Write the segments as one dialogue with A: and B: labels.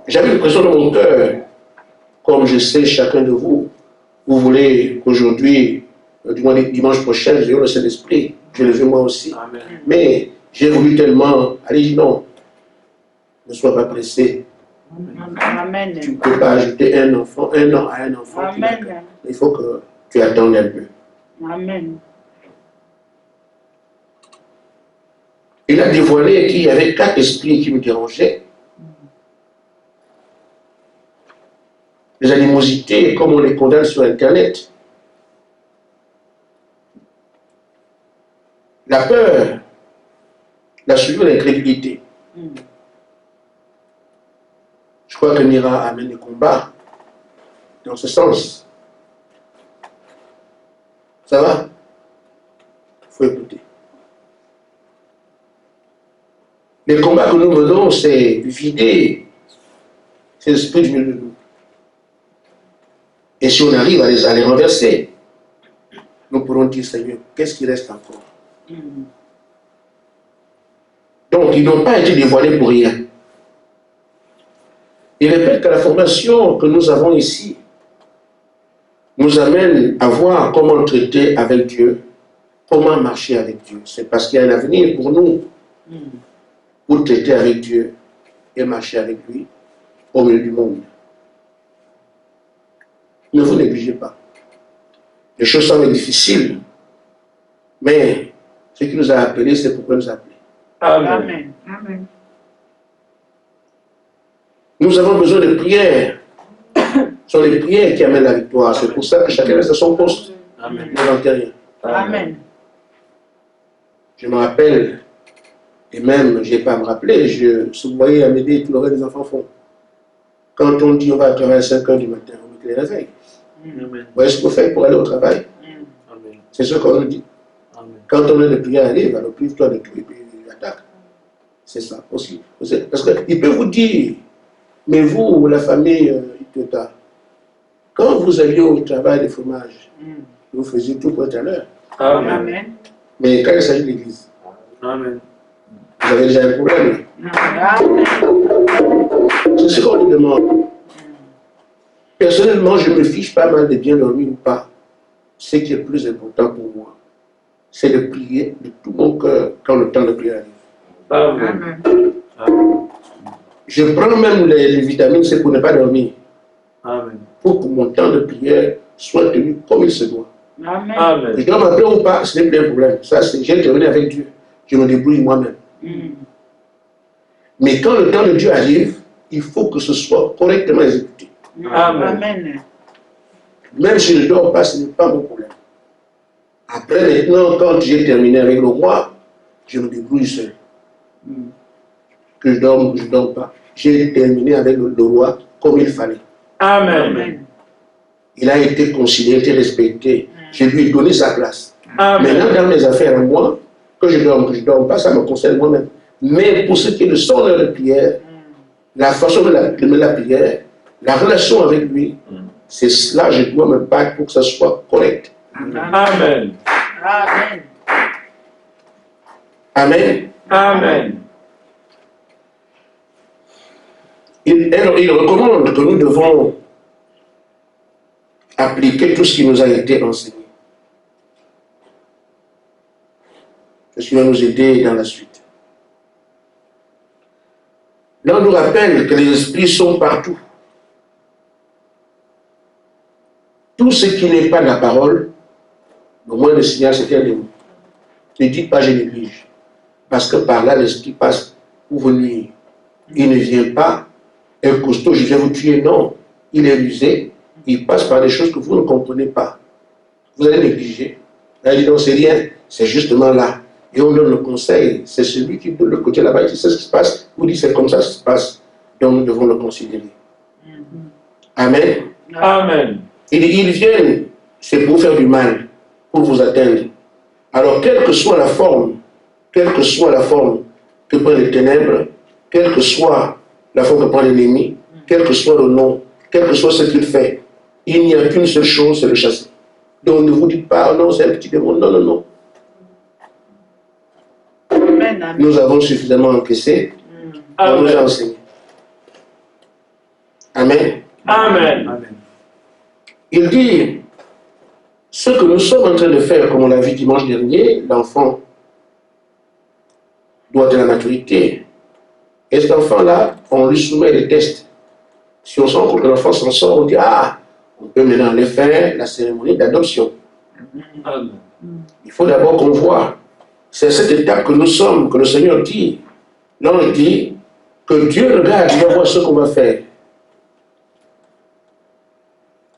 A: j'avais l'impression dans mon cœur, comme je sais chacun de vous, vous voulez qu'aujourd'hui, du moins dimanche prochain, je vais le Saint-Esprit, je le veux moi aussi.
B: Amen.
A: Mais j'ai voulu tellement, allez, non, ne sois pas pressé.
C: Amen.
A: Tu ne peux pas ajouter un enfant, un an à un enfant.
C: Amen.
A: Il faut que tu attendes un peu.
C: Amen.
A: Il a dévoilé qu'il y avait 4 esprits qui me dérangeaient. Les animosités, comme on les condamne sur Internet. La peur, la suivre, l'incrédulité. Je crois que Mira amène des combats dans ce sens. Ça va? Il faut écouter. Les combats que nous menons, c'est vider ces esprits du milieu de nous. Et si on arrive à les renverser, nous pourrons dire, Seigneur, qu'est-ce qui reste encore? Donc, ils n'ont pas été dévoilés pour rien. Il répète que la formation que nous avons ici nous amène à voir comment traiter avec Dieu, comment marcher avec Dieu. C'est parce qu'il y a un avenir pour nous, pour traiter avec Dieu et marcher avec lui au milieu du monde. Ne vous négligez pas. Les choses semblent difficiles, mais ce qui nous a appelés, c'est pourquoi nous appeler.
C: Amen. Amen.
A: Nous avons besoin de prières. Ce sont les prières qui amènent la victoire. C'est pour ça que chacun reste à son poste.
B: Amen.
A: N'inventez rien.
C: Amen.
A: Je me rappelle, et même, je n'ai pas à me rappeler, si vous voyez à m'aider, tout le reste des enfants font. Quand on dit on va travailler à 5 h du matin, on met les réveils.
B: Amen.
A: Vous voyez ce qu'on fait pour aller au travail?
B: Amen.
A: C'est ce qu'on nous dit.
B: Amen.
A: Quand on a de prière arrive, alors prive-toi de tout et puis attaque. C'est ça aussi. Parce qu'il peut vous dire, mais vous, la famille Itota, quand vous alliez au travail de fromage, vous faisiez tout pour être à l'heure.
B: Amen.
C: Amen.
A: Mais quand il s'agit de l'église,
B: Amen.
A: vous avez déjà un problème.
C: Amen.
A: C'est ce qu'on nous demande. Personnellement, je me fiche pas mal de bien dormir ou pas. Ce qui est le plus important pour moi, c'est de prier de tout mon cœur quand le temps de prière arrive.
B: Amen.
C: Amen.
A: Je prends même les vitamines, c'est pour ne pas dormir.
B: Amen.
A: Pour que mon temps de prière soit tenu comme il se doit.
C: Amen.
B: Amen.
A: Je dois m'appeler ou pas, ce n'est plus un problème. Ça, j'ai terminé avec Dieu. Je me débrouille moi-même. Mais quand le temps de Dieu arrive, il faut que ce soit correctement exécuté.
B: Amen.
C: Amen.
A: Même si je ne dors pas, ce n'est pas mon problème. Après, maintenant, quand j'ai terminé avec le roi, je me débrouille seul. Que je dorme ou que je ne dors pas. J'ai terminé avec le roi comme il fallait.
B: Amen.
A: Il a été considéré, respecté. Je lui ai donné sa place.
B: Amen.
A: Maintenant, dans mes affaires à moi, que je dorme ou que je ne dorme pas, ça me concerne moi-même. Mais pour ce qui est de son heure de prière, la façon de mener la prière, la relation avec lui, c'est cela, je dois me battre pour que ça soit correct.
B: Amen.
C: Amen.
A: Amen.
B: Amen.
A: Il recommande que nous devons appliquer tout ce qui nous a été enseigné. C'est ce qui va nous aider dans la suite. Là, on nous rappelle que les esprits sont partout. Tout ce qui n'est pas de la parole, au moins le signal, c'est un démon. Ne dites pas je néglige. Parce que par là, l'esprit passe pour vous nuire. Il ne vient pas, un costaud, je viens vous tuer. Non. Il est rusé. Il passe par des choses que vous ne comprenez pas. Vous allez négliger. Là, il dit non, c'est rien. C'est justement là. Et on donne le conseil. C'est celui qui de l'autre côté là-bas, il sait ce qui se passe. Vous dit c'est comme ça que ça se passe. Donc nous devons le considérer. Amen.
B: Amen.
A: Ils viennent, c'est pour faire du mal, pour vous atteindre. Alors, quelle que soit la forme que prennent les ténèbres, quelle que soit la forme que prend l'ennemi, quel que soit le nom, quel que soit ce qu'il fait, il n'y a qu'une seule chose, c'est le chasser. Donc, ne vous dites pas, oh non, c'est un petit démon. Non, non, non.
C: Amen.
A: Nous avons suffisamment encaissé, on nous a enseigné. Amen.
B: Amen.
D: Amen.
A: Il dit, ce que nous sommes en train de faire, comme on l'a vu dimanche dernier, l'enfant doit être à la maturité. Et cet enfant-là, on lui soumet des tests. Si on sent que l'enfant s'en sort, on dit, ah, on peut maintenant aller faire la cérémonie d'adoption.
B: Amen.
A: Il faut d'abord qu'on voit. C'est cette étape que nous sommes, que le Seigneur dit. L'ange dit que Dieu regarde, il va voir ce qu'on va faire.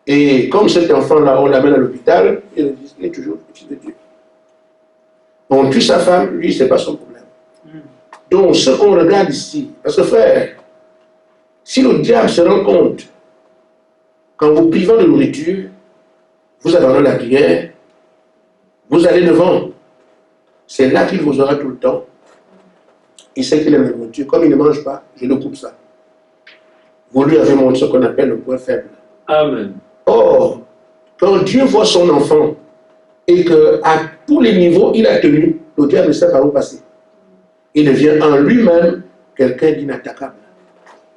A: Et comme cet enfant-là, on l'amène à l'hôpital, il est toujours le fils de Dieu. On tue sa femme, lui, ce n'est pas son problème. Donc, ce qu'on regarde ici, parce que frère, si le diable se rend compte qu'en vous privant de nourriture, vous abandonnez la prière, vous allez devant, c'est là qu'il vous aura tout le temps. Il sait qu'il aime la nourriture. Comme il ne mange pas, je le coupe ça. Vous lui avez montré ce qu'on appelle le point faible.
B: Amen.
A: Or, quand Dieu voit son enfant et qu'à tous les niveaux il a tenu, le diable ne sait pas où passer. Il devient en lui-même quelqu'un d'inattaquable.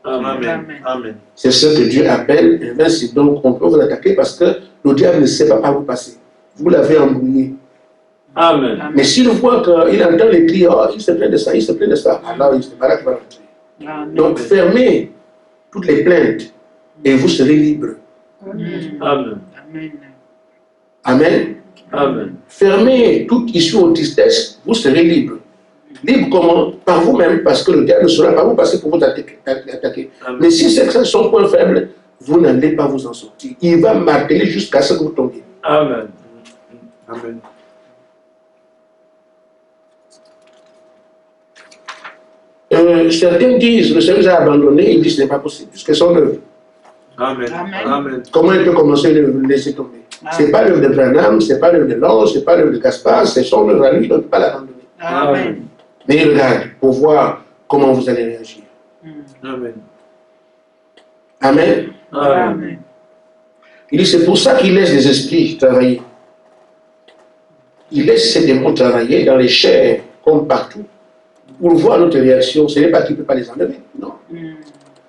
B: Amen.
D: Amen.
A: C'est ce que Dieu appelle invincible. Donc on peut vous attaquer parce que le diable ne sait pas par où passer. Vous l'avez embrouillé.
B: Amen.
A: Mais s'il voit qu'il entend les cris, oh, il se plaint de ça, il se plaint de ça, alors c'est pas là qu'il va rentrer.
C: Amen.
A: Donc fermez toutes les plaintes et vous serez libre.
B: Amen.
C: Amen.
A: Amen.
B: Amen.
A: Fermez toute issue aux tristesses, vous serez libre. Libre comment? Par vous-même, parce que le diable ne saura pas vous passer pour vous attaquer.
B: Amen.
A: Mais si c'est que son point faible, vous n'allez pas vous en sortir. Il va marteler jusqu'à ce que vous tombiez.
B: Amen.
D: Amen.
A: Certains disent, le Seigneur nous a abandonnés, ils disent ce n'est pas possible, puisque son œuvre.
D: Amen.
C: Amen.
D: Amen.
A: Comment il peut commencer à le laisser tomber? Ce n'est pas l'œuvre de Branham, ce n'est pas l'œuvre de Lance, ce n'est pas l'œuvre de Gaspard, c'est son œuvre à lui, donc il ne peut pas l'abandonner.
C: Amen.
A: Mais il regarde pour voir comment vous allez réagir.
D: Amen.
A: Amen.
B: Amen.
A: Il dit, c'est pour ça qu'il laisse les esprits travailler. Il laisse ces démons travailler dans les chairs, comme partout, pour voir notre réaction. Ce n'est pas qu'il ne peut pas les enlever, non.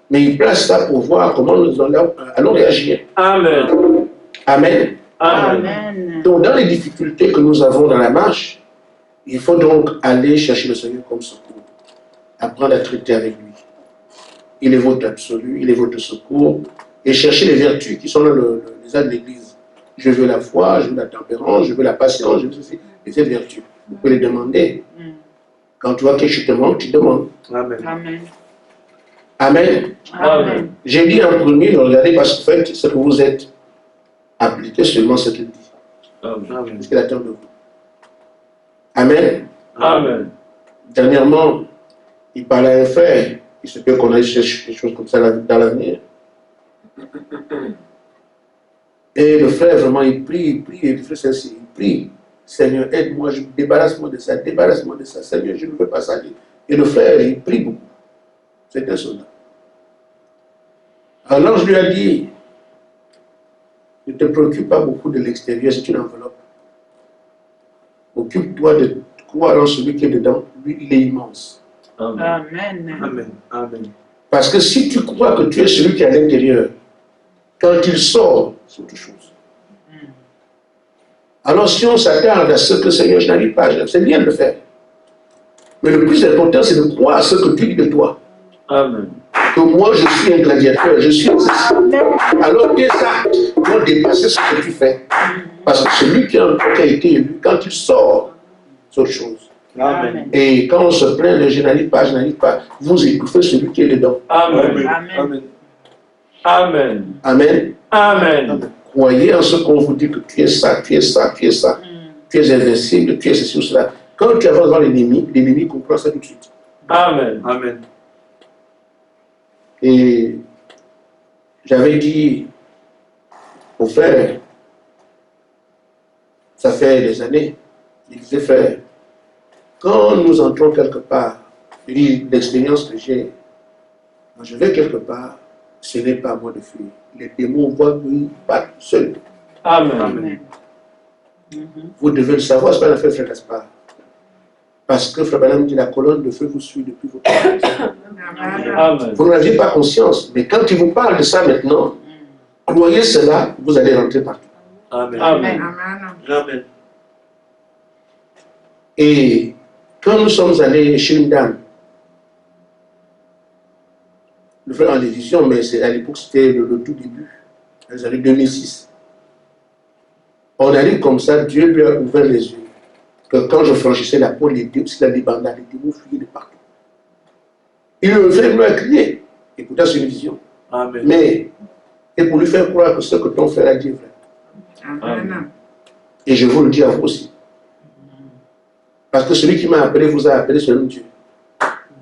A: Mais il place ça pour voir comment nous allons réagir.
B: Amen.
A: Amen.
B: Amen.
C: Amen.
A: Donc, dans les difficultés que nous avons dans la marche, il faut donc aller chercher le Seigneur comme secours, apprendre à traiter avec lui. Il est votre absolu, il est votre secours, et chercher les vertus qui sont dans les actes de l'Église. Je veux la foi, je veux la tempérance, je veux la patience, je veux ceci, et ces vertus. Vous pouvez les demander. Quand tu vois quelque chose te manque, tu demandes.
D: Amen.
C: Amen.
A: Amen.
C: Amen.
A: J'ai dit en premier, regardez, parce que faites ce que vous êtes, appliquez seulement ce qu'il dit.
B: Amen.
A: Parce qu'il attend de vous. Amen.
B: Amen.
A: Dernièrement, il parlait à un frère. Il se peut qu'on aille chercher des choses comme ça dans l'avenir. Et le frère, vraiment, il prie, et le frère, il prie. Seigneur, aide-moi, débarrasse-moi de ça, Seigneur, je ne veux pas ça. Et le frère, il prie beaucoup. C'est un soldat. Alors l'ange lui a dit, ne te préoccupe pas beaucoup de l'extérieur, c'est une enveloppe. Occupe-toi de croire en celui qui est dedans, lui, il est immense.
B: Amen.
C: Amen.
D: Amen. Amen.
A: Parce que si tu crois que tu es celui qui est à l'intérieur, quand il sort, c'est autre chose. Alors si on s'attarde à ce que Seigneur, je n'arrive pas, c'est bien de le faire. Mais le plus important, c'est de croire à ce que tu dis de toi.
B: Amen.
A: Que moi, je suis un gladiateur, je suis ceci. Alors tes actes vont dépasser ce que tu fais. Parce que celui qui a été élu, quand il sort, c'est autre chose.
D: Amen.
A: Et quand on se plaint, je n'arrive pas, vous étouffez celui qui est dedans.
B: Amen.
D: Amen.
B: Amen.
A: Amen.
B: Amen.
A: Croyez en ce qu'on vous dit que tu es ça, tu es ça, tu es ça. Tu es invincible, tu es ceci ou cela. Quand tu avances dans l'ennemi comprend ça tout de suite.
B: Amen.
D: Amen.
A: Et j'avais dit au frère, ça fait des années, il disait, frère, quand nous entrons quelque part, je dis l'expérience que j'ai, quand je vais quelque part, ce n'est pas à moi de fuir. Les démons voient qu'ils partent seuls.
B: Amen.
D: Amen.
A: Vous devez le savoir, c'est pas l'affaire frère Gaspard. Parce que Frère Branham dit la colonne de feu vous suit depuis votre enfance.
B: Amen.
A: Vous n'en aviez pas conscience, mais quand il vous parle de ça maintenant, croyez cela, vous allez rentrer partout.
D: Amen.
B: Amen.
D: Amen.
A: Et quand nous sommes allés chez une dame, le frère en division, mais à l'époque c'était le tout début, les années 2006. On allait comme ça, Dieu lui a ouvert les yeux. Que quand je franchissais la porte, les démons fuyaient de partout. Il me fait lui a crié. Écoutez, c'est une vision.
D: Amen.
A: Mais, et pour lui faire croire que ce que ton frère a dit est vrai.
C: Amen.
A: Et je vous le dis à vous aussi. Parce que celui qui m'a appelé vous a appelé selon Dieu.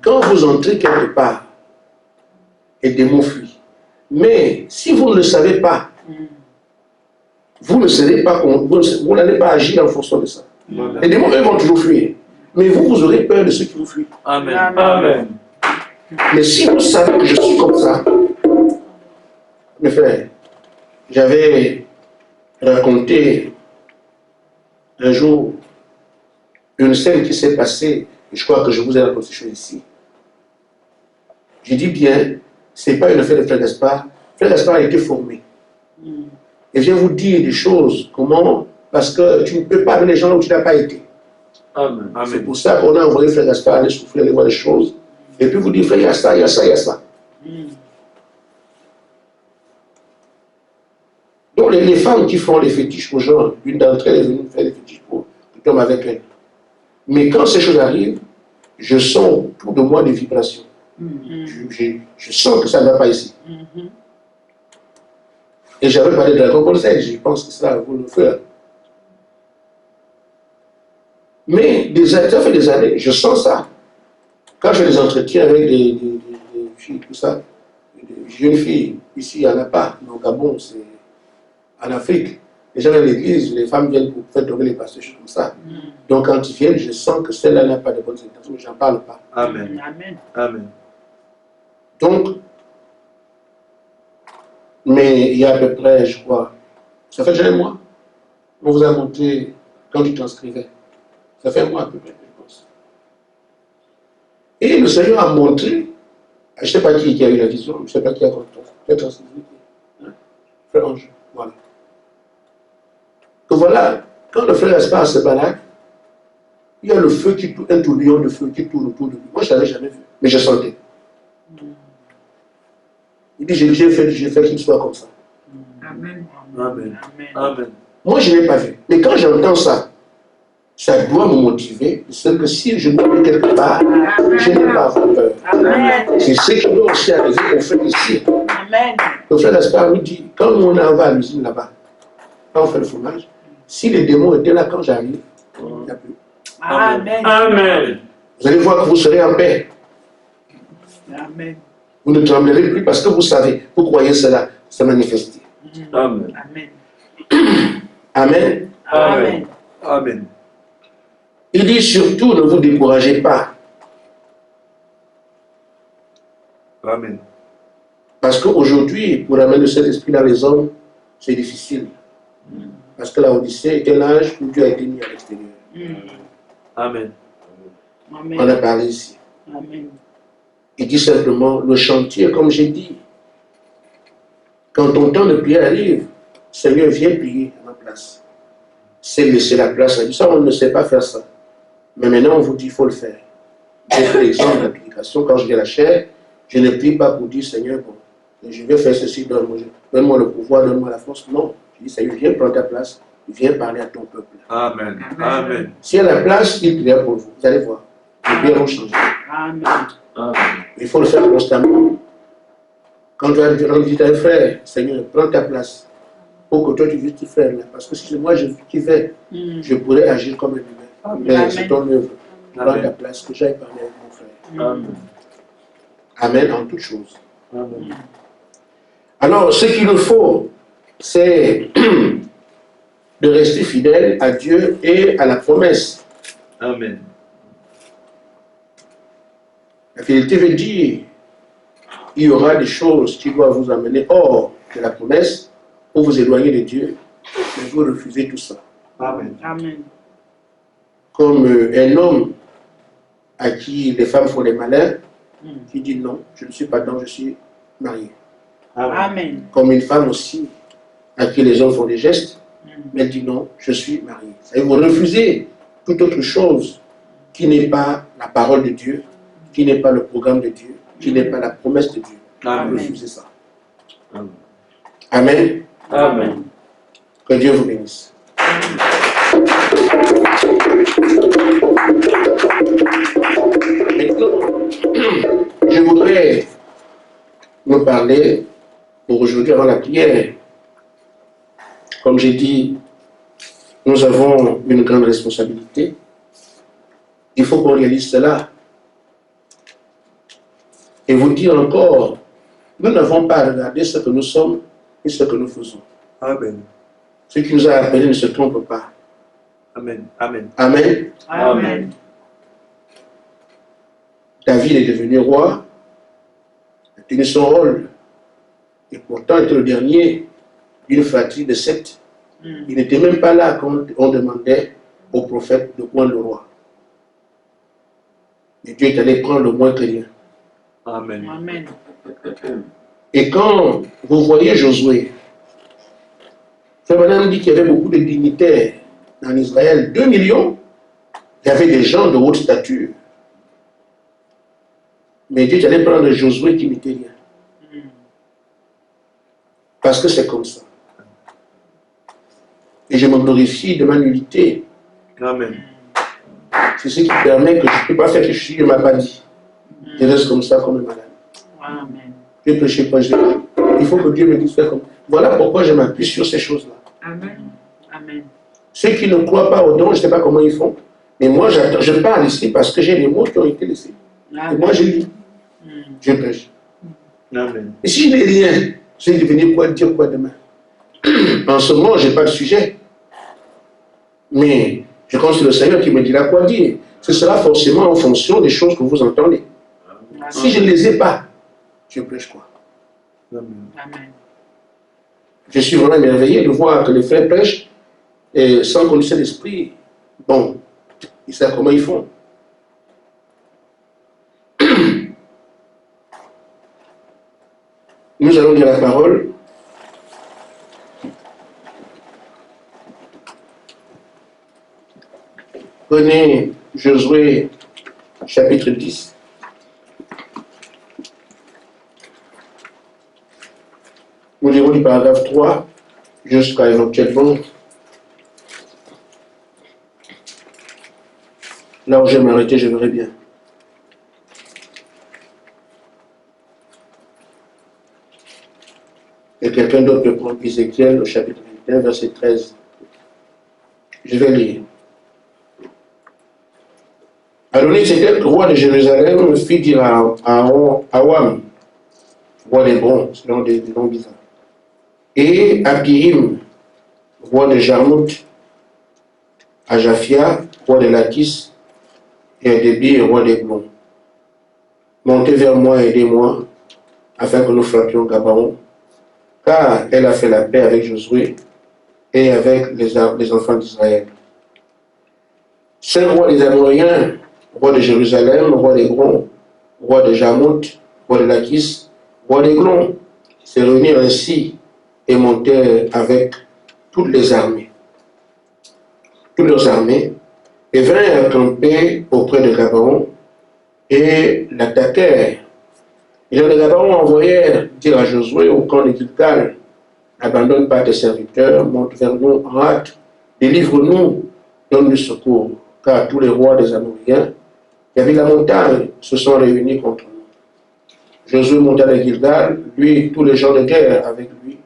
A: Quand vous entrez quelque part, les démons fuient. Mais si vous ne le savez pas, vous ne serez pas, vous n'allez pas agir en fonction de ça. Les démons, eux, vont toujours fuir. Mais vous, vous aurez peur de ceux qui vous fuient.
D: Amen.
B: Amen.
A: Mais si vous savez que je suis comme ça, mes frères, j'avais raconté un jour une scène qui s'est passée, et je crois que je vous ai raconté ça ici. Je dis bien, ce n'est pas une affaire de Frère Gaspard. Frère Gaspard a été formé. Et vient vous dire des choses, comment, parce que tu ne peux pas amener les gens là où tu n'as pas été.
B: Amen.
A: C'est pour ça qu'on a envoyé Frère Gaspard aller souffrir, aller voir les choses, et puis vous dire, frère, il y a ça, il y a ça, il y a ça. Donc les femmes qui font les fétiches aux gens, une d'entre elles est venue faire les fétiches pour que tombe avec elle. Mais quand ces choses arrivent, je sens autour de moi des vibrations. Je sens que ça ne va pas ici. Et j'avais parlé de Dragon Ball Z, je pense que ça vaut le faire. Mais ça fait des années, je sens ça. Quand je fais des entretiens avec des filles, tout ça, des jeunes filles, ici il n'y en a pas, mais au Gabon, c'est en Afrique. Les gens à l'église, les femmes viennent pour faire tomber les pasteurs, choses comme ça. Donc quand ils viennent, je sens que celle-là n'a pas de bonnes intentions, je n'en parle pas.
D: Amen. Amen.
A: Donc, mais il y a à peu près, je crois, ça fait déjà un mois, on vous a montré quand tu transcrivais. Ça fait un mois à peu près, je pense. Et le Seigneur a montré, je ne sais pas qui a eu la vision, je ne sais pas qui a transcrit. Frère Ange, voilà. Que voilà, quand le frère Gaspard se balade, il y a le feu qui tourne, un tourbillon de feu qui tourne autour de lui. Moi, je ne l'avais jamais vu, mais je sentais. Il dit, j'ai fait qu'il soit comme ça.
C: Amen.
D: Amen. Amen.
A: Moi, je ne l'ai pas vu. Mais quand j'entends ça, ça doit me motiver. C'est que si je me mets quelque part, je n'ai pas peur. C'est ce qui doit aussi arriver au fait ici.
C: Amen.
A: Le frère Gaspard nous dit, quand on va à l'usine là-bas, quand on fait le fromage, si les démons étaient là quand j'arrive, il n'y a plus.
C: Amen.
B: Amen.
A: Vous allez voir que vous serez en paix.
C: Amen.
A: Vous ne tremblerez plus parce que vous savez, vous croyez cela, se manifester.
B: Amen.
C: Amen.
A: Amen.
B: Amen.
D: Amen.
A: Il dit surtout, ne vous découragez pas.
D: Amen.
A: Parce qu'aujourd'hui, pour amener le Saint-Esprit dans les hommes, c'est difficile. Parce que la Odyssée est un âge où Dieu a été mis à l'extérieur.
D: Amen.
A: On a parlé ici.
C: Amen.
A: Il dit simplement, le chantier, comme j'ai dit, quand ton temps de prière arrive, Seigneur, viens prier à ma place. C'est laisser la place à Dieu. Ça, on ne sait pas faire ça. Mais maintenant, on vous dit, il faut le faire. J'ai pris l'exemple d'application. Quand je viens à la chair, je ne prie pas pour dire, Seigneur, bon, je vais faire ceci, donne-moi le pouvoir, donne-moi la force. Non. Je dis, Seigneur, viens prendre ta place, viens parler à ton peuple.
D: Amen. Amen.
A: Si à la place, il prie pour vous. Vous allez voir. Les prières vont changer.
C: Amen.
B: Amen.
A: Il faut le faire constamment. Quand tu as rendre visite à un frère, Seigneur, prends ta place pour que toi tu visites tes frères là. Parce que si c'est moi qui vais, je pourrais agir comme un humain. Mais c'est ton œuvre. Prends ta place, que j'aille parler avec mon frère.
B: Amen.
A: Amen en toutes choses.
D: Amen.
A: Alors, ce qu'il nous faut, c'est de rester fidèle à Dieu et à la promesse.
D: Amen.
A: La fidélité veut dire il y aura des choses qui doivent vous amener hors de la promesse pour vous éloigner de Dieu, mais vous refusez tout ça.
D: Amen.
C: Amen.
A: Comme un homme à qui les femmes font des malins, qui dit non, je ne suis pas dedans, je suis marié.
C: Amen.
A: Comme une femme aussi, à qui les hommes font des gestes, mais elle dit non, je suis marié. Et vous refusez toute autre chose qui n'est pas la parole de Dieu, qui n'est pas le programme de Dieu, qui n'est pas la promesse de Dieu.
D: Amen.
A: Vous refusez ça.
B: Amen.
A: Amen.
B: Amen.
A: Que Dieu vous bénisse. Maintenant, je voudrais nous parler pour aujourd'hui avant la prière. Comme j'ai dit, nous avons une grande responsabilité. Il faut qu'on réalise cela. Et vous dire encore, nous n'avons pas à regarder ce que nous sommes et ce que nous faisons.
D: Amen.
A: Ce qui nous a appelés ne se trompe pas.
D: Amen. Amen.
A: Amen.
C: Amen.
A: David est devenu roi, il a tenu son rôle, et pourtant il était le dernier d'une fratrie de 7. Il n'était même pas là quand on demandait au prophète de prendre le roi. Et Dieu est allé prendre le moins que rien.
D: Amen.
C: Amen.
A: Et quand vous voyez Josué, Frère Branham dit qu'il y avait beaucoup de dignitaires en Israël, 2 millions, il y avait des gens de haute stature. Mais Dieu est allé prendre Josué qui n'était rien. Parce que c'est comme ça. Et je me glorifie de ma nullité.
D: Amen.
A: C'est ce qui permet que je ne peux pas faire que je suis, il ne m'a pas dit. Je reste comme ça, comme un malade.
C: Amen.
A: Je ne péché pas, il faut que Dieu me dise faire comme ça. Voilà pourquoi je m'appuie sur ces choses-là.
C: Amen. Amen.
A: Ceux qui ne croient pas au don, je ne sais pas comment ils font. Mais moi, je parle ici parce que j'ai les mots qui ont été laissés. Et moi, je lis. Je prêche.
D: Amen.
A: Et si je n'ai rien, je vais devenir quoi dire quoi demain. En ce moment, je n'ai pas de sujet. Mais je compte sur le Seigneur qui me dira quoi dire. Ce sera forcément en fonction des choses que vous entendez. Si je ne les ai pas, je prêche quoi?
D: Amen.
C: Amen.
A: Je suis vraiment émerveillé de voir que les frères prêchent et sans condition d'esprit. Bon, ils savent comment ils font. Nous allons lire la parole. Prenez Josué chapitre 10. Nous lirons du paragraphe 3 jusqu'à éventuellement là où je vais m'arrêter, je verrai bien. Et quelqu'un d'autre peut prendre Ézéchiel au chapitre 21, verset 13. Je vais lire. Adoni-Sédec, roi de Jérusalem, fit dire à Awam, roi d'Hébron, selon des noms bizarres, et à Pirim, roi de Jarmout, à Japhia, roi de Lachis, et à Débir, roi d'Eglon. Montez vers moi et aidez-moi, afin que nous frappions Gabaon, car elle a fait la paix avec Josué et avec les enfants d'Israël. 5 rois des Amoréens, roi de Jérusalem, roi d'Hébron, roi de Jarmout, roi de Lachis, roi d'Eglon, se réunirent ainsi et montèrent avec toutes les armées, toutes leurs armées, et vinrent camper auprès de Gabaon et l'attaquèrent. Les gens de Gabaon envoyèrent dire à Josué au camp de Gilgal, n'abandonne pas tes serviteurs, monte vers nous en hâte, délivre-nous, donne-nous secours, car tous les rois des Amoréens qui habitent la montagne se sont réunis contre nous. Josué monta de Gilgal, lui, tous les gens de guerre avec lui,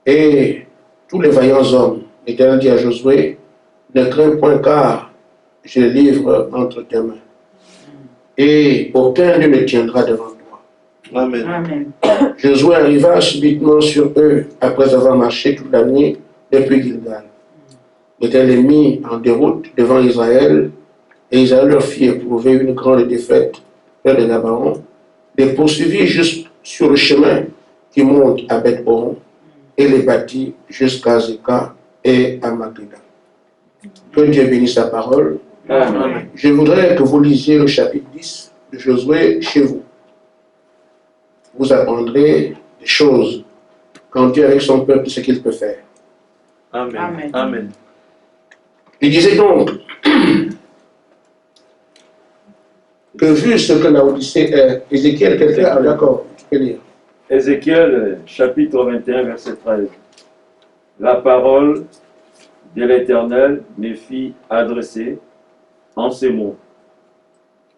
A: et tous les vaillants hommes. L'Éternel dit à Josué, ne crains point, car je les livre entre tes mains. Et aucun d'eux ne tiendra devant toi.
D: Amen.
C: Amen.
A: Josué arriva subitement sur eux, après avoir marché toute la nuit depuis Gilgal. L'Éternel les mit en déroute devant Israël, et Israël leur fit éprouver une grande défaite près de Gabaon, les poursuivit juste sur le chemin qui monte à Beth-Horon, et les battit jusqu'à Zeka et à Magdala. Que Dieu bénisse sa parole.
C: Amen.
A: Je voudrais que vous lisiez le chapitre 10 de Josué chez vous. Vous apprendrez des choses quand Dieu est avec son peuple, ce qu'il peut faire.
D: Amen.
C: Amen.
D: Amen.
A: Il disait donc que vu ce que Laodicée est, Ézéchiel, quelqu'un a d'accord, tu peux lire.
B: Ézéchiel, chapitre 21, verset 13. La parole de l'Éternel me fit adresser en ces mots.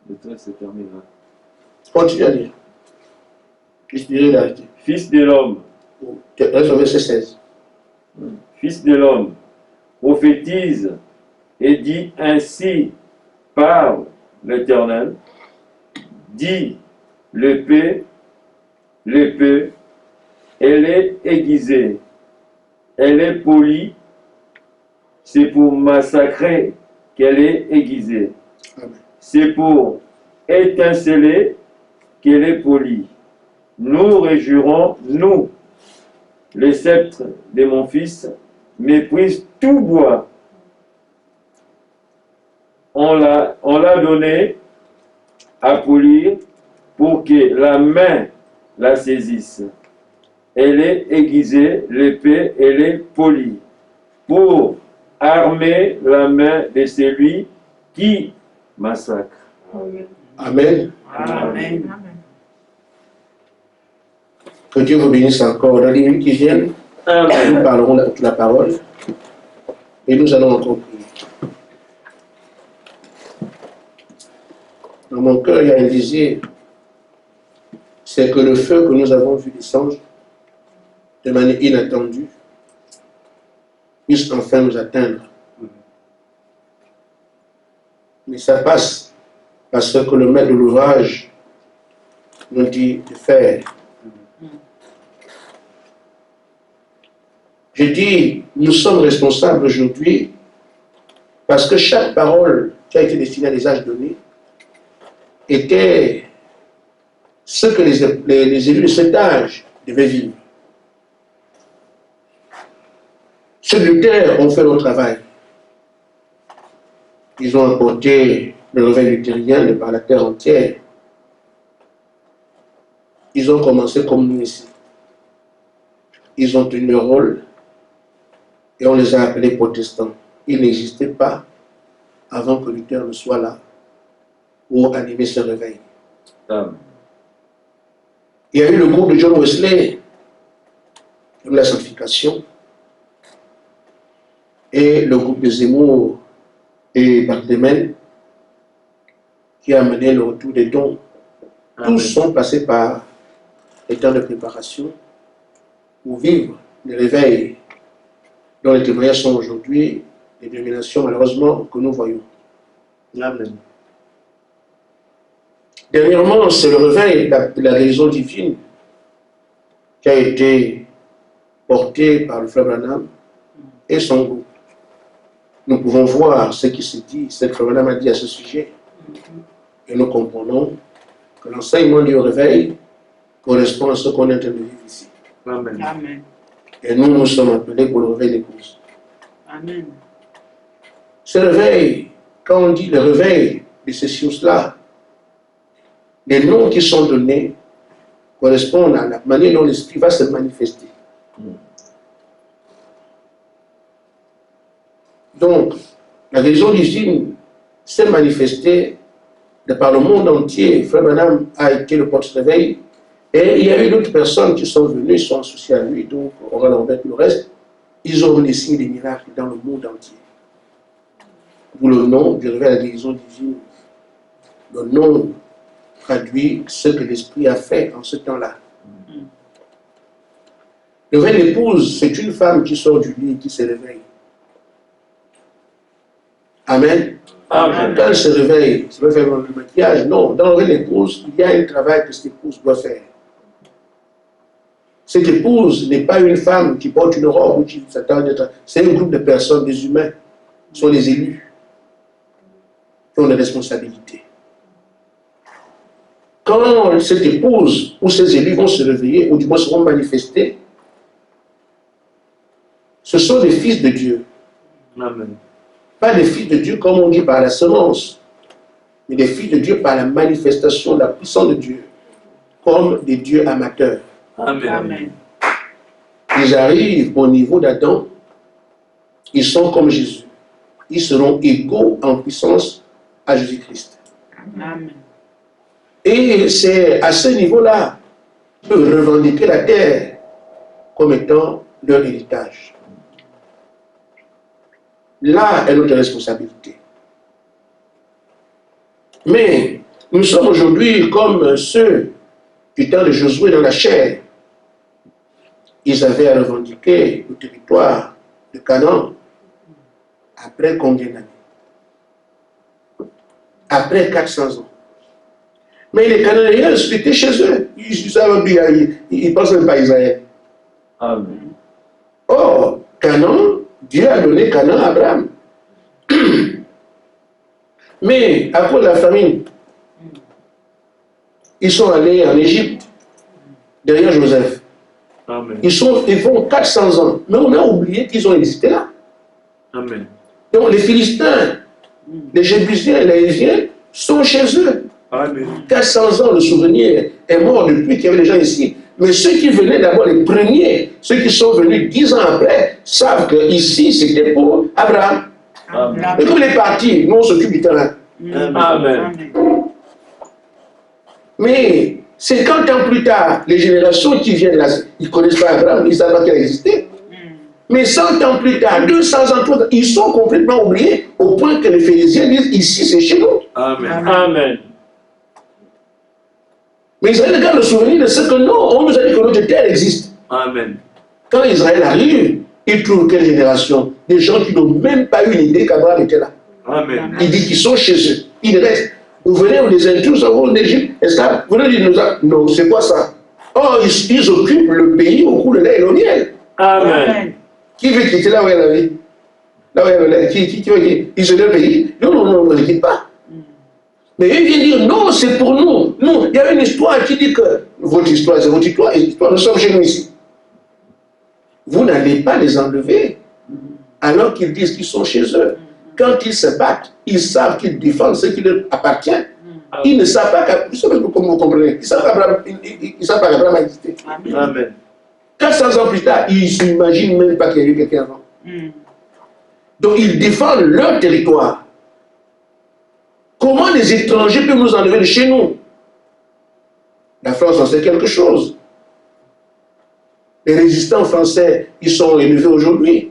B: Le 13 se termine là.
A: Continue à lire. Je dirai l'arrêter.
B: Fils de l'homme,
A: Reste au verset 16.
B: fils de l'homme, prophétise et dit ainsi par l'Éternel, dit l'épée, elle est aiguisée, elle est polie, c'est pour massacrer qu'elle est aiguisée,
A: Amen.
B: c'est pour étinceler qu'elle est polie. Nous réjurons, nous, les sceptres de mon fils, méprise tout bois. On l'a donné à polir pour que la main la saisisse. Elle est aiguisée, l'épée, elle est polie, pour armer la main de celui qui massacre.
A: Amen.
C: Amen.
A: Que Dieu vous bénisse encore. Dans les minutes qui viennent, nous parlerons de la parole et nous allons encore prier. Dans mon cœur, il y a un désir, c'est que le feu que nous avons vu descendre de manière inattendue puisse enfin nous atteindre. Mais ça passe parce que le maître de l'ouvrage nous dit de faire. Je dis, nous sommes responsables aujourd'hui parce que chaque parole qui a été destinée à des âges donnés était ce que les élus de cet âge devaient vivre. Ceux de terre ont fait leur travail. Ils ont apporté le réveil luthérien de par la terre entière. Ils ont commencé comme nous ici. Ils ont tenu leur rôle et on les a appelés protestants. Ils n'existaient pas avant que Luther ne soit là pour animer ce réveil.
B: Amen.
A: Il y a eu le groupe de John Wesley, de la sanctification, et le groupe de Zemmour et Barthémen, qui a mené le retour des dons.
D: Amen.
A: Tous sont passés par les temps de préparation pour vivre le réveil dont les témoignages sont aujourd'hui des dominations malheureusement que nous voyons.
D: Amen.
A: Dernièrement, c'est le réveil de la guérison divine qui a été porté par le frère Branham et son groupe. Nous pouvons voir ce qui se dit, ce que le frère Branham a dit à ce sujet. Et nous comprenons que l'enseignement du réveil correspond à ce qu'on est en train de vivre ici.
D: Amen.
C: Amen.
A: Et nous, nous sommes appelés pour le réveil des causes.
C: Amen.
A: Ce réveil, quand on dit le réveil de ces choses-là, les noms qui sont donnés correspondent à la manière dont l'esprit va se manifester. Donc, la guérison divine s'est manifestée de par le monde entier. Frère Branham a été le porte-réveil. Et il y a eu d'autres personnes qui sont venues, sont associées à lui, donc on va l'embêter le reste. Ils ont eu des signes des miracles dans le monde entier. D'où le nom du réveil à la guérison divine. Le nom traduit ce que l'Esprit a fait en ce temps-là. Le réveil d'épouse, c'est une femme qui sort du lit et qui se réveille. Amen.
B: Amen.
A: Quand elle se réveille, ça veut faire le maquillage. Non, dans le réveil d'épouse, il y a un travail que cette épouse doit faire. Cette épouse n'est pas une femme qui porte une robe ou qui s'attend d'être. C'est un groupe de personnes, des humains, qui sont les élus, qui ont des responsabilités. Quand cette épouse ou ces élus vont se réveiller, ou du moins seront manifestés, ce sont des fils de Dieu.
D: Amen.
A: Pas des fils de Dieu comme on dit par la semence, mais des fils de Dieu par la manifestation de la puissance de Dieu, comme des dieux amateurs.
D: Amen.
C: Amen.
A: Ils arrivent au niveau d'Adam, ils sont comme Jésus. Ils seront égaux en puissance à Jésus-Christ.
C: Amen.
A: Et c'est à ce niveau-là qu'ils peuvent revendiquer la terre comme étant leur héritage. Là est notre responsabilité. Mais nous sommes aujourd'hui comme ceux du temps de Josué dans la chair. Ils avaient à revendiquer le territoire de Canaan après combien d'années? Après 400 ans. Mais les Cananéens étaient chez eux. Ils ne pensent même pas à Israël.
B: Amen.
A: Or, Canaan, Dieu a donné Canaan à Abraham. Mais à cause de la famine, ils sont allés en Égypte, derrière Joseph.
D: Amen.
A: Ils font 400 ans. Mais on a oublié qu'ils ont existé là.
D: Amen.
A: Donc les Philistins, les Jébusiens, les Héviens sont chez eux.
D: Amen.
A: 400 ans, le souvenir est mort depuis qu'il y avait des gens ici. Mais ceux qui venaient d'abord, les premiers, ceux qui sont venus 10 ans après, savent que ici c'était pour Abraham.
B: Amen.
A: Et comme il est parti, nous on s'occupe du terrain.
B: Amen.
C: Amen.
A: Mais 50 ans plus tard, les générations qui viennent là, ils ne connaissent pas Abraham, ils ne savent pas qu'il existait. Mais 100 ans plus tard, 200 ans plus tard, ils sont complètement oubliés au point que les Phéniciens disent ici c'est chez nous.
D: Amen.
B: Amen.
A: Mais Israël garde le souvenir de ce que non, on nous a dit que notre terre existe.
D: Amen.
A: Quand Israël arrive, il trouve quelle génération? Des gens qui n'ont même pas eu l'idée qu'Abraham était là.
D: Amen.
A: Il dit qu'ils sont chez eux. Ils restent. Vous venez, vous les intrus, vous en Égypte, et ça, vous venez dire, non, c'est quoi ça? Oh, ils occupent le pays au cours de lait et le miel.
B: Amen.
A: Qui veut quitter là où il y a la vie? Là où il y a la vie, qui veut quitter? Ils se le pays? Non, non, non, on ne le quitte pas. Mais ils viennent dire, non, c'est pour nous. Non, il y a une histoire qui dit que votre histoire, c'est votre histoire, et l'histoire, nous sommes chez nous ici. Vous n'allez pas les enlever, alors qu'ils disent qu'ils sont chez eux. Quand ils se battent, ils savent qu'ils défendent ce qui leur appartient. Ils ne savent pas qu'Abraham, comme vous comprenez, ils ne savent pas qu'Abraham a existé.
D: Amen.
A: 400 ans plus tard, ils ne s'imaginent même pas qu'il y a eu quelqu'un avant. Donc ils défendent leur territoire. Comment les étrangers peuvent nous enlever de chez nous? La France en sait quelque chose. Les résistants français, ils sont élevés aujourd'hui.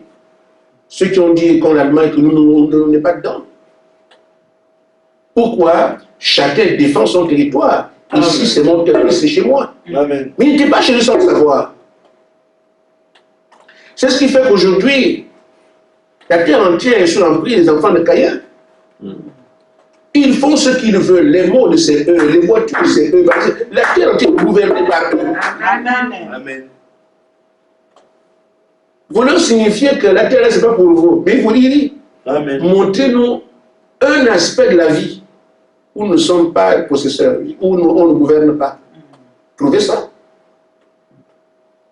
A: Ceux qui ont dit qu'en Allemagne, que nous n'est pas dedans. Pourquoi? Chacun défend son territoire. Ici, c'est mon territoire, c'est chez moi.
D: Amen.
A: Mais il n'était pas chez lui sans le savoir. C'est ce qui fait qu'aujourd'hui, la terre entière est sous l'emprise des enfants de Caïn. Ils font ce qu'ils veulent. Les mots de ces eux, les voitures de ces eux. La terre entière est gouvernée par eux.
C: Amen.
D: Amen.
A: Vouloir signifier que la terre, ce n'est pas pour vous. Mais vous direz,
D: Amen.
A: montrez-nous un aspect de la vie où nous ne sommes pas possesseurs, où on ne gouverne pas. Trouvez ça.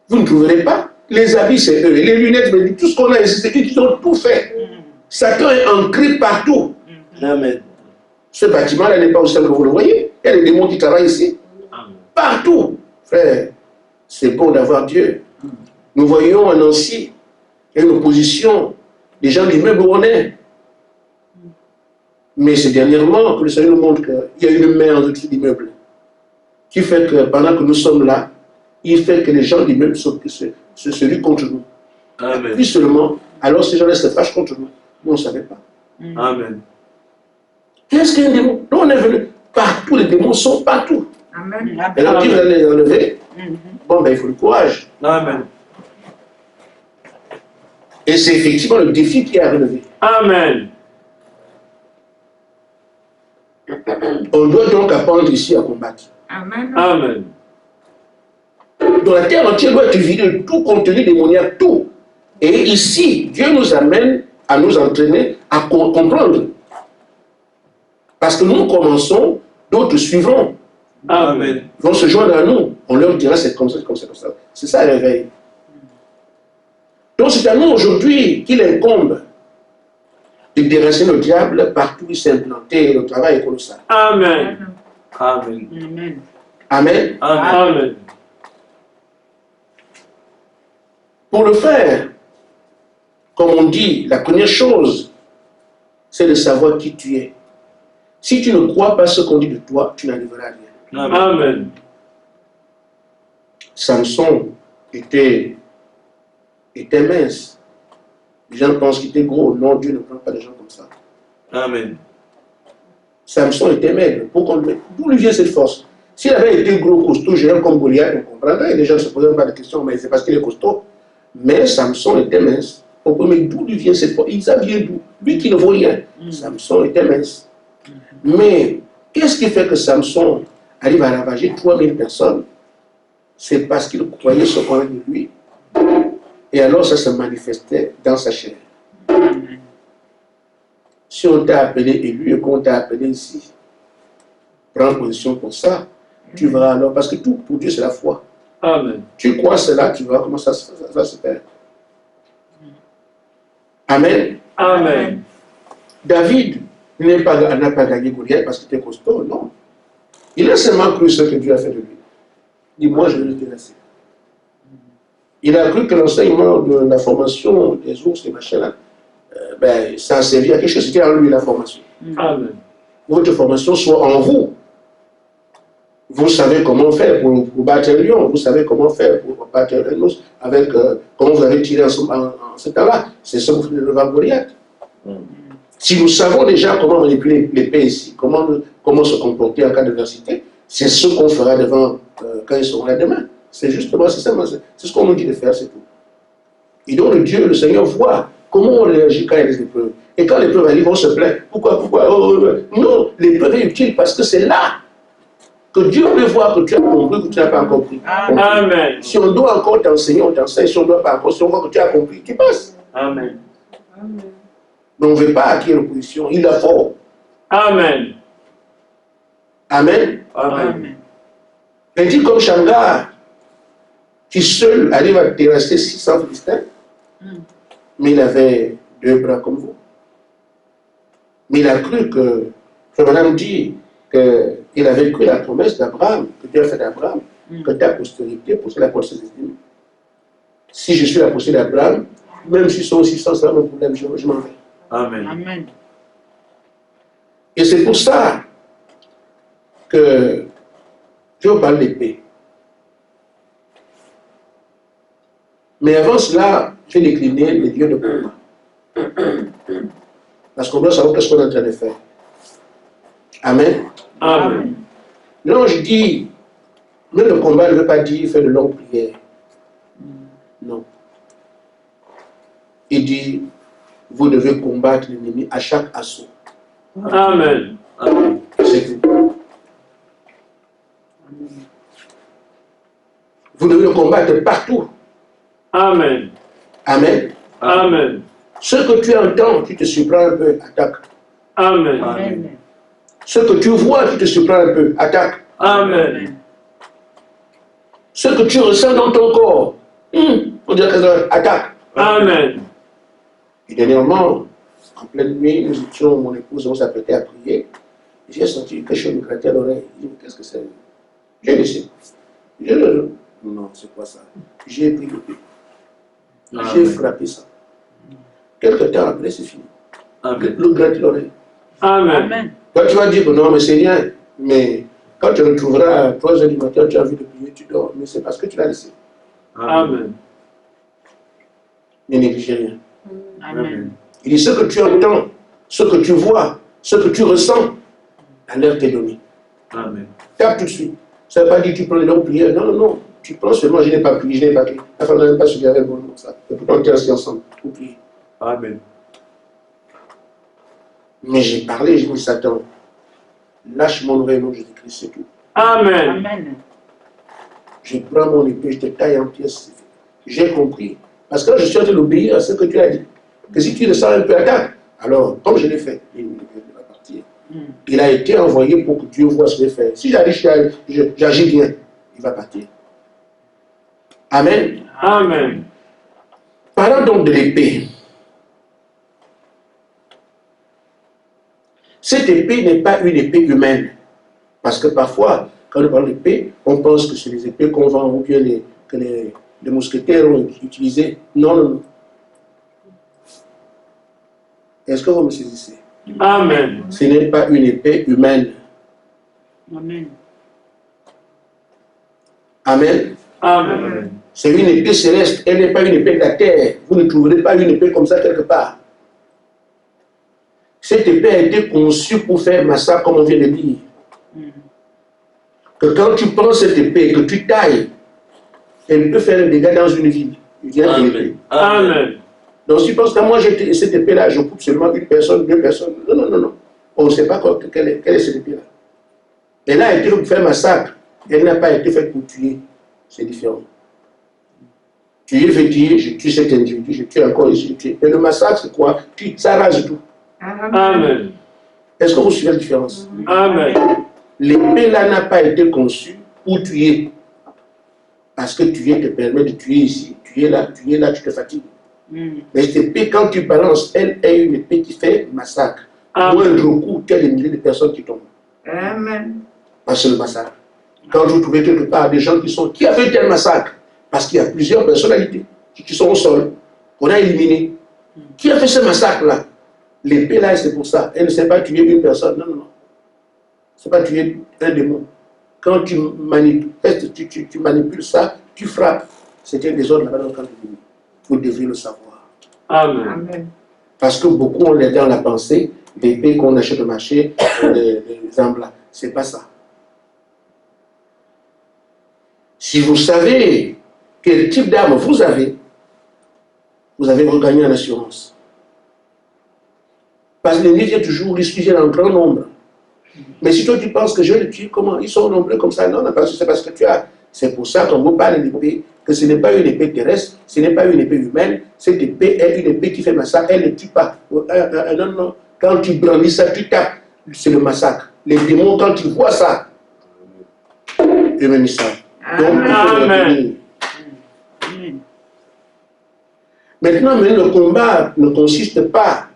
A: Vous ne trouverez pas. Les habits, c'est eux. Les lunettes, tout ce qu'on a ici, c'est eux qui ont tout fait. Satan est ancré partout.
D: Amen.
A: Ce bâtiment-là n'est pas aussi simple que vous le voyez. Il y a des démons qui travaillent ici.
D: Amen.
A: Partout. Frère, c'est bon d'avoir Dieu. Nous voyons à Nancy, il y a une opposition des gens de l'immeuble où on est. Mais c'est dernièrement que le Seigneur nous montre qu'il y a une main en dessous de l'immeuble qui fait que pendant que nous sommes là, il fait que les gens de l'immeuble se luttent contre nous.
D: Amen.
A: Puis seulement, alors ces gens-là se fâchent contre nous. Nous, on ne savait pas.
D: Amen.
A: Qu'est-ce qu'un démon? Nous, on est venu partout, les démons sont partout.
C: Amen.
A: Et là, qui va les enlever? Bon, ben, il faut le courage.
D: Amen.
A: Et c'est effectivement le défi qui est à relever.
B: Amen.
A: On doit donc apprendre ici à combattre.
C: Amen.
B: Amen.
A: Donc la terre entière doit être vidée de tout contenu démoniaque, tout. Et ici, Dieu nous amène à nous entraîner à comprendre. Parce que nous commençons, d'autres suivront.
B: Amen.
A: Ils vont se joindre à nous. On leur dira c'est comme ça, c'est comme ça, comme ça. C'est ça le réveil. Donc c'est à nous aujourd'hui qu'il incombe de déraciner le diable partout où il s'est implanté. Le travail est colossal.
B: Amen.
D: Amen.
C: Amen.
A: Amen.
B: Amen.
A: Pour le faire, comme on dit, la première chose, c'est de savoir qui tu es. Si tu ne crois pas ce qu'on dit de toi, tu n'arriveras à rien.
B: Amen.
A: Samson était mince. Les gens pensent qu'il était gros. Non, Dieu ne prend pas des gens comme ça.
D: Amen.
A: Samson était maigre. D'où lui vient cette force? S'il avait été gros, costaud, géant comme Goliath, on comprendrait. Les gens ne se posaient pas de questions, mais c'est parce qu'il est costaud. Mais Samson était mince. Mais d'où lui vient cette force? Ça vient d'où? Lui qui ne vaut rien. Samson était mince. Mais qu'est-ce qui fait que Samson arrive à ravager 3000 personnes? C'est parce qu'il croyait se connaître de lui. Et alors ça se manifestait dans sa chair. Si on t'a appelé élu et qu'on t'a appelé ici, prends position pour ça, tu verras alors, parce que tout pour Dieu c'est la foi.
B: Amen.
A: Tu crois cela, tu verras comment ça se fait. Amen.
B: Amen.
A: David n'a pas gagné Goliath parce qu'il était costaud, non. Il a seulement cru ce que Dieu a fait de lui. Il dit, moi je vais le terrasser. Il a cru que l'enseignement de la formation des ours et machin là, ça a servi à quelque chose, c'était en lui la formation.
B: Amen.
A: Votre formation soit en vous. Vous savez comment faire pour battre un lion, vous savez comment faire pour battre un ours, avec comment vous avez tiré en ce temps-là. C'est ça que vous faites devant Goliath. Si nous savons déjà comment manipuler l'épée ici, comment se comporter en cas d'adversité, c'est ce qu'on fera devant quand ils seront là demain. C'est justement, c'est ce qu'on nous dit de faire, c'est tout. Et donc le Seigneur voit comment on réagit quand il y a des épreuves. Et quand l'épreuve arrive, on se plaint. Pourquoi Non, l'épreuve est utile parce que c'est là que Dieu peut voir que tu as compris, que tu n'as pas encore compris.
B: Amen.
A: Si on doit encore t'enseigner, on t'enseigne. Si on ne doit pas encore, si on voit que tu as compris, tu passes.
B: Amen.
A: Mais on ne veut pas acquérir l'opposition, il la faut.
B: Amen.
A: Amen.
B: Amen.
A: Il dit comme Shamgar, qui seul arrive à terrasser 600 Philistins, mais il avait 2 bras comme vous. Mais il a cru que, Madame dit qu'il avait cru la promesse d'Abraham, que Dieu a fait d'Abraham, que ta postérité possède la postérité des ennemis. Si je suis la postérité d'Abraham, même si sont 600, c'est pas mon problème, je m'en vais.
D: Amen.
C: Amen.
A: Et c'est pour ça que je vous parle d'épée. Mais avant cela, j'ai décliné les dieux de combat. Parce qu'on doit savoir ce qu'on est en train de faire. Amen.
B: Amen.
A: L'ange dit, mais le combat ne veut pas dire faire de longues prières. Non. Il dit, vous devez combattre l'ennemi à chaque assaut.
B: Amen.
D: Amen.
A: C'est tout. Vous devez le combattre partout.
B: Amen.
A: Amen.
B: Amen.
A: Ce que tu entends, tu te surprends un peu, attaque.
B: Amen.
C: Amen.
A: Ce que tu vois, tu te surprends un peu, attaque.
B: Amen.
A: Ce que tu ressens dans ton corps, on dirait que ça attaque.
B: Amen.
A: Et dernièrement, en pleine nuit, nous étions, mon épouse, on s'apprêtait à prier. J'ai senti quelque chose me grattait à l'oreille. J'ai dit, mais qu'est-ce que c'est? J'ai laissé. Non, c'est quoi ça? J'ai pris le pied. J'ai frappé ça. Quelque temps après, c'est fini.
D: Amen.
A: Le gratte l'oreille.
B: Amen.
C: Amen.
A: Toi, tu vas dire que non, mais c'est rien. Mais quand tu retrouveras à 3 h du matin, tu as envie de prier, tu dors. Mais c'est parce que tu l'as laissé.
B: Amen.
A: Ne négligez rien.
C: Amen.
A: Il dit ce que tu entends, ce que tu vois, ce que tu ressens, la l'heure t'est donnée.
D: Amen.
A: Tape tout de suite. Ça ne veut pas dire que tu prends les longues prières. Non, non, non. Tu prends seulement, je n'ai pas prié, je n'ai pas prié. La femme n'a pas suivi avec moi comme ça. Et pourtant, on était assis ensemble pour prier.
D: Amen.
A: Mais j'ai parlé, j'ai dit, Satan, lâche mon oreille, nom de Jésus-Christ, c'est tout.
B: Amen.
C: Amen.
A: Je prends mon épée, je te taille en pièces. J'ai compris. Parce que là, je suis en train d'obéir à ce que tu as dit. Que si tu le sens un peu attaque, alors, comme je l'ai fait, il va partir. Il a été envoyé pour que Dieu voit ce qu'il fait. Si j'agis bien, il va partir. Amen.
B: Amen.
A: Parlant donc de l'épée. Cette épée n'est pas une épée humaine. Parce que parfois, quand on parle d'épée, on pense que c'est les épées qu'on vend ou bien que les mousquetaires ont utilisées. Non, non, non. Est-ce que vous me saisissez?
B: Amen.
A: Ce n'est pas une épée humaine.
C: Amen.
A: Amen.
B: Amen.
A: C'est une épée céleste. Elle n'est pas une épée de la terre. Vous ne trouverez pas une épée comme ça quelque part. Cette épée a été conçue pour faire massacre, comme on vient de dire. Que quand tu prends cette épée et que tu tailles, elle peut faire un dégât dans une ville.
D: Amen.
B: Amen.
A: Donc si tu penses que moi j'ai cette épée-là, je coupe seulement une personne, deux personnes. Non, non, non, non. On ne sait pas quelle est cette épée-là. Elle a été pour faire massacre. Elle n'a pas été faite pour tuer. C'est différent. Tuer veut dire, je tue cet individu, je tue encore ici, je tue. Mais le massacre, c'est quoi? Ça rase tout.
B: Amen.
A: Est-ce que vous suivez la différence?
B: Amen.
A: L'épée là n'a pas été conçue pour tuer. Parce que tuer te permet de tuer ici, tuer là, tu te fatigues. Mais cette épée, quand tu balances, elle est une épée qui fait massacre. Moindre coup, tu as des milliers de personnes qui tombent.
C: Amen.
A: Parce que le massacre. Quand vous trouvez quelque part des gens qui a fait tel massacre, parce qu'il y a plusieurs personnalités qui sont au sol, qu'on a éliminées. Qui a fait ce massacre-là? L'épée là, c'est pour ça. Elle ne sait pas tuer une personne. Non, non, non. C'est pas tuer un démon. Quand tu manipules ça, tu frappes. C'était des ordres là-bas dans le camp de l'ennemi. Vous devez le savoir.
B: Amen.
C: Amen.
A: Parce que beaucoup ont l'air dans la pensée, l'épée qu'on achète au marché, les armes là. C'est pas ça. Si vous savez quel type d'arme vous avez regagné en assurance. Parce que l'ennemi vient toujours risquer en grand nombre. Mais si toi tu penses que je vais le tuer, comment? Ils sont nombreux comme ça. Non, non, c'est parce que tu as. C'est pour ça qu'on vous parle d'épée, que ce n'est pas une épée terrestre, ce n'est pas une épée humaine. Cette épée est une épée qui fait massacre, elle ne tue pas. Non, non. Quand tu brandis ça, tu tapes. C'est le massacre. Les démons, quand ils voient ça, eux-mêmes ils savent. Donc,
B: Amen.
A: maintenant, le combat ne consiste pas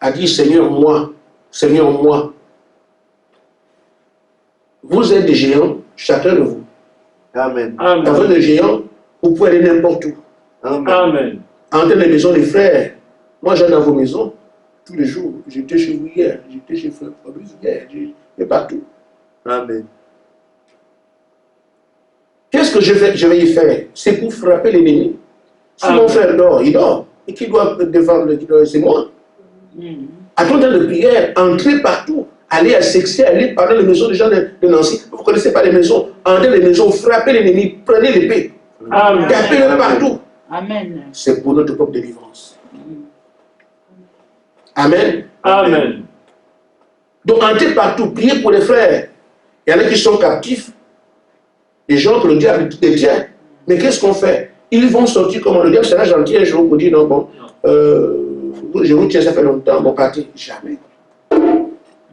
A: à dire Seigneur, moi, Seigneur, moi. Vous êtes des géants, chacun de vous.
D: Amen.
A: Dans
B: Amen.
A: votre géant, vous pouvez aller n'importe où.
D: Amen.
B: Amen.
A: Entre les maisons des frères, moi j'allais dans vos maisons tous les jours. J'étais chez vous hier, j'étais chez Fabrice hier, j'étais partout.
D: Amen.
A: Qu'est-ce que je vais y faire? C'est pour frapper l'ennemi. Si mon frère dort, il dort. Et qui doit défendre? C'est moi. Attendez de prière, entrez partout. Allez à Sexy, allez par les maisons des gens de Nancy. Vous ne connaissez pas les maisons. Entrez les maisons, frappez l'ennemi, prenez l'épée.
B: Amen.
A: Tapez-le partout.
C: Amen.
A: C'est pour notre propre délivrance. Amen.
B: Amen.
A: Donc entrez partout, priez pour les frères. Il y en a qui sont captifs. Les gens que le diable détient. Mais qu'est-ce qu'on fait? Ils vont sortir comme le diable sera gentil un jour pour dire non, bon, je vous tiens, ça fait longtemps, bon, partez. Jamais.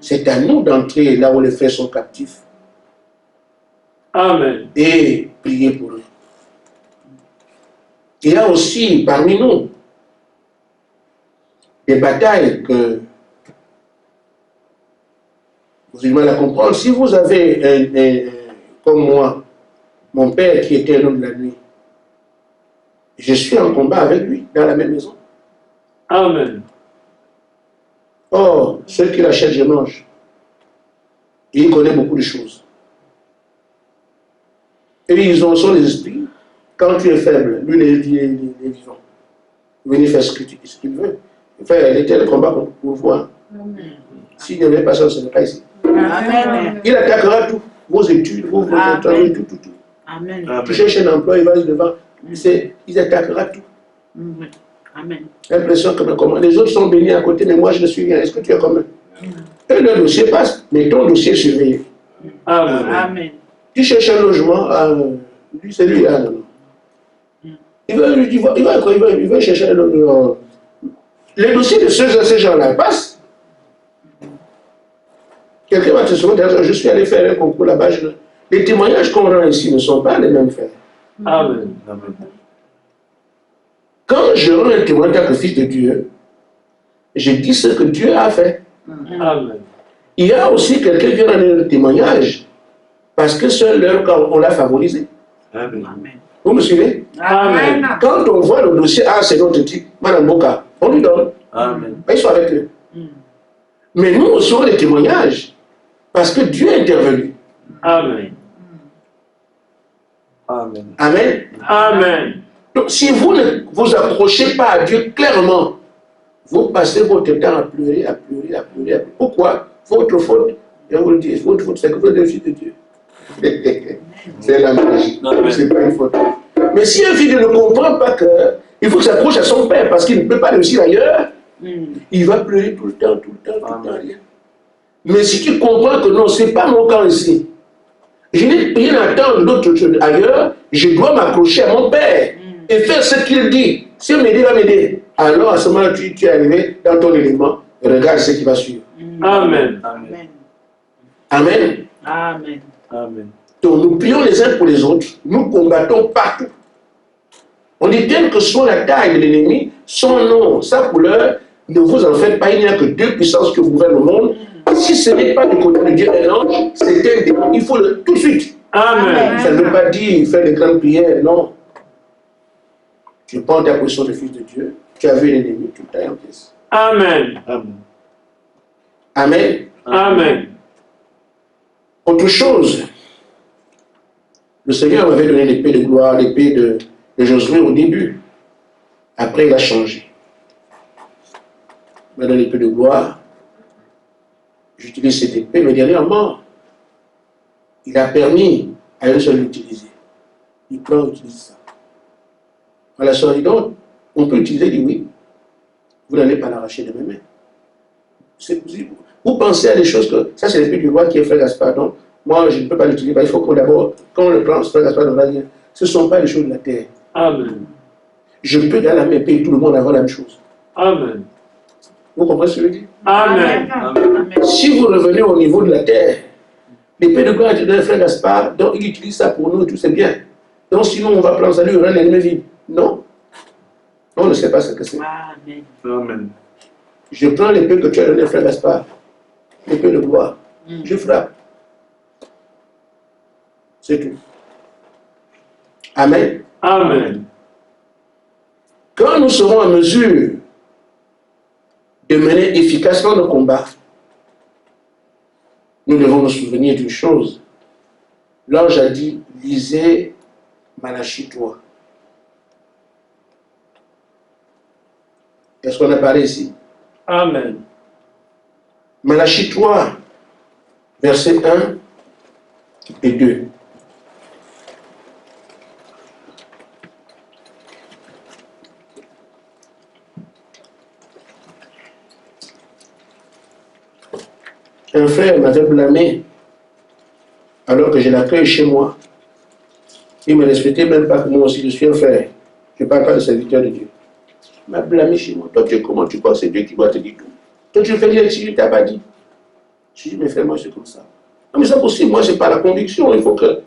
A: C'est à nous d'entrer là où les frères sont captifs
B: Amen.
A: et prier pour eux. Il y a aussi parmi nous des batailles que vous avez du mal à comprendre. Si vous avez comme moi, mon père qui était un homme de la nuit, je suis en combat avec lui dans la même maison.
B: Amen.
A: Or, ceux qui l'achètent, je mange. Et il connaît beaucoup de choses. Et ils sont les esprits. Quand tu es faible, lui, il est vivant. Venez faire ce qu'il veut. Enfin, il était le combat pour vous. Hein. S'il n'y avait pas ça, ce n'est pas ici.
C: Amen.
A: Il attaquera tout. Vos études, vos travaux, tout.
C: Amen.
A: Tu cherches un emploi, il va devant. Ils attaquera tout.
C: Amen.
A: L'impression que comment les autres sont bénis à côté, mais moi je ne suis rien. Est-ce que tu es comme eux? Et le dossier passe, mais ton dossier est surveillé.
B: Amen.
C: Amen.
A: Tu cherches un logement, lui c'est lui. Il va chercher un logement. Les dossiers de ces gens-là passent. Quelqu'un va te demander, je suis allé faire un concours là-bas. Les témoignages qu'on rend ici ne sont pas les mêmes faits.
B: Amen.
D: Amen.
A: Quand je rends un témoignage en tant que fils de Dieu, je dis ce que Dieu a fait.
B: Amen.
A: Il y a aussi quelqu'un qui a donné un témoignage parce que seul leur camp, on l'a favorisé.
D: Amen.
C: Amen.
A: Vous me suivez?
B: Amen.
A: Quand on voit le dossier, ah, c'est notre type, Madame Boka, on lui donne.
D: Amen.
A: Ils sont avec eux.
C: Mm.
A: Mais nous aussi, on a des témoignages parce que Dieu est intervenu.
B: Amen.
D: Amen.
A: Amen.
B: Amen.
A: Donc, si vous ne vous approchez pas à Dieu clairement, vous passez votre temps à pleurer, à pleurer, à pleurer, à pleurer. Pourquoi? Votre faute, je vous le dis, votre faute, c'est que vous êtes un fils de Dieu. C'est la magie. C'est pas une faute. Mais si un fils ne comprend pas qu'il faut s'approcher à son père parce qu'il ne peut pas réussir ailleurs, il va pleurer tout le temps, tout le temps, tout le temps, rien. Mais si tu comprends que non, c'est pas mon camp ici, je n'ai rien à attendre d'autre chose ailleurs, je dois m'accrocher à mon père et faire ce qu'il dit. Si il m'aider, il va m'aider. Alors à ce moment-là, tu es arrivé dans ton élément et regarde ce qui va suivre.
B: Amen.
C: Amen.
A: Amen.
C: Amen.
D: Amen.
A: Donc nous prions les uns pour les autres, nous combattons partout. On dit quelle que soit la taille de l'ennemi, son nom, sa couleur, ne vous en faites pas, il n'y a que deux puissances qui gouvernent le monde. Si ce n'est pas du côté de Dieu un ange, c'est un démon. Il faut le tout de suite.
B: Amen.
A: Ça ne veut pas dire faire des grandes prières, non. Tu prends ta position de fils de Dieu, tu as vu l'ennemi, tu tailles en pièces.
B: Amen.
D: Amen.
A: Amen.
B: Amen.
A: Autre chose, le Seigneur m'avait donné l'épée de gloire, l'épée de Josué au début. Après, il a changé. Il m'a donné l'épée de gloire. J'utilise cette épée, mais dernièrement, il a permis à un seul l'utiliser. Il prend, utilise ça. À la soeur dit donc, on peut utiliser, il dit oui. Vous n'allez pas l'arracher de mes mains. Vous pensez à des choses que, ça c'est l'épée du roi qui est frère Gaspard, donc moi je ne peux pas l'utiliser, il faut qu'on d'abord, quand on le prend, frère Gaspard on va dire, ce ne sont pas les choses de la terre.
B: Amen.
A: Je peux dans la même paix, tout le monde avoir la même chose.
B: Amen.
A: Vous comprenez ce que je veux dire?
B: Amen.
C: Amen.
A: Si vous revenez au niveau de la terre, l'épée de gloire de frère Gaspard, donc il utilise ça pour nous, tout c'est bien. Donc sinon on va prendre ça, lui, il aura l'ennemi vide. Non. On ne sait pas ce que c'est.
C: Amen.
D: Amen.
A: Je prends l'épée que tu as donnée, frère Gaspard, l'épée de gloire. Je frappe. C'est tout. Amen.
B: Amen.
A: Quand nous serons en mesure de mener efficacement nos combats, nous devons nous souvenir d'une chose. L'ange a dit, lisez Malachie 3. Est-ce qu'on a parlé ici?
B: Amen.
A: Malachie 3, versets 1 et 2. Un frère m'avait blâmé alors que je l'accueille chez moi. Il ne me respectait même pas que moi aussi je suis un frère. Je ne parle pas de serviteur de Dieu. Il m'a blâmé chez moi. Toi, comment tu crois que c'est Dieu qui doit te dire tout? Toi, tu fais dire si je ne t'ai pas dit. Je dis, mais frère, moi, c'est comme ça. Non, mais c'est possible. Moi, c'est pas la conviction. Il faut que.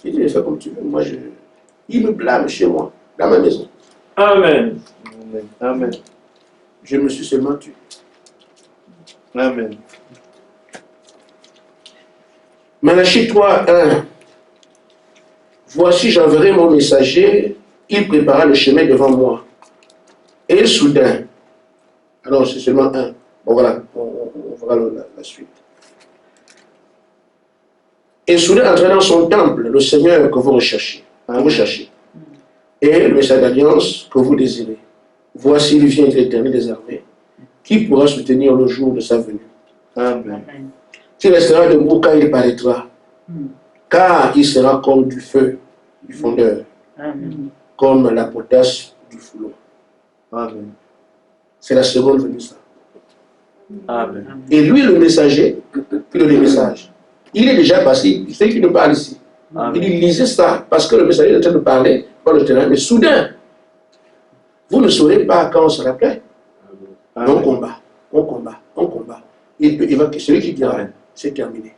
A: Je dis, fais comme tu veux. Moi, il me blâme chez moi, dans ma maison.
B: Amen.
D: Amen. Amen.
A: Je me suis seulement tué.
D: Amen.
A: Malachie 3, 1. Voici, j'enverrai mon messager, il préparera le chemin devant moi. Et soudain, alors c'est seulement un. Bon voilà, on verra la suite. Et soudain, entré dans son temple, le Seigneur que vous recherchez, et le message d'alliance que vous désirez. Voici, il vient de l'Éternel des armées, qui pourra soutenir le jour de sa venue.
D: Amen.
C: Amen.
A: Tu resteras debout quand il paraîtra, car il sera comme du feu, du fondeur,
C: Amen.
A: comme la potasse du foulon.
D: Amen.
A: C'est la seconde venue, ça.
D: Amen.
A: Et lui, le messager, qui donne les messages, il est déjà passé, il sait qu'il nous parle ici.
D: Amen.
A: Il lisait ça, parce que le messager est en train de parler par le terrain, mais soudain, vous ne saurez pas quand on sera prêt. On combat, on combat, on combat. Il va, celui qui dira,
D: Amen.
A: c'est terminé.